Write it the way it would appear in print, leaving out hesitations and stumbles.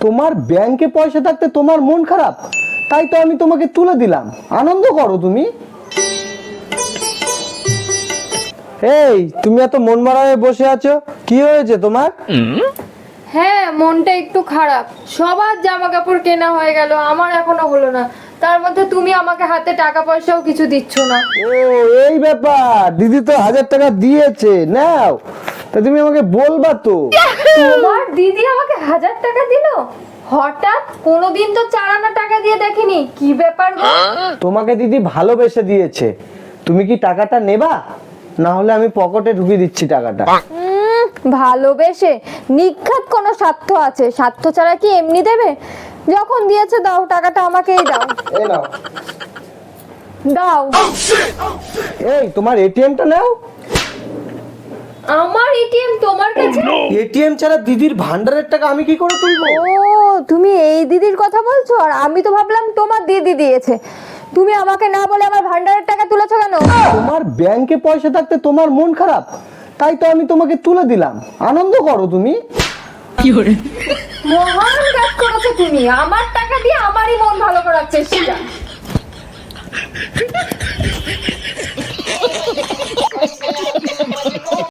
তোমার ব্যাংকে পয়সা থাকতে তোমার মন খারাপ, তাই তো আমি তোমাকে তুলে দিলাম, আনন্দ করো তুমি। এই তুমি এত মন মারা হয়ে বসে আছো, কি হয়েছে তোমার? হ্যাঁ, মনটা একটু খারাপ। সবার জামা কাপড় কেনা হয়ে গেল, আমার এখনো হলো না। তার মধ্যে তুমি আমাকে হাতে টাকা পয়সাও কিছু দিচ্ছ না। ও এই ব্যাপার, দিদি তো 1000 টাকা দিয়েছে, নাও। তা তুমি আমাকে বলবা তো। তোমার দিদি আমাকে 1000 টাকা দিল হঠাৎ? কোনোদিন তো 4 আনা টাকা দিয়ে দেখিনি, কি ব্যাপার গো? তোমাকে দিদি ভালোবেসে দিয়েছে, তুমি কি টাকাটা নেবা? না হলে আমি পকেটে ঢুকিয়ে দিচ্ছি টাকাটা। ভালোবেসে? নিখাত কোনো স্বার্থ আছে, স্বার্থ ছাড়া কি এমনি দেবে? যখন দিয়েছে দাও, টাকাটা আমাকেই দাও। এই নাও। দাও। এই তোমার এটিএমটা নাও। আমার এটিএম তোমার কাছে? এটিএম ছাড়া দিদির ভান্ডারের টাকা আমি কি করে তুলবো? ও, তুমি এই দিদির কথা বলছো? আর আমি তো ভাবলাম তোমার দিদি দিয়েছে। তুমি আমাকে না বলে আমার ভান্ডারের টাকা তুলেছো কেন? তোমার ব্যাংকে পয়সা থাকতে তোমার মন খারাপ, তাই তো আমি তোমাকে তুলে দিলাম, আনন্দ করো তুমি। মহান কাজ করেছো তুমি, আমার টাকা দিয়ে আমারই মন ভালো করার চেষ্টা।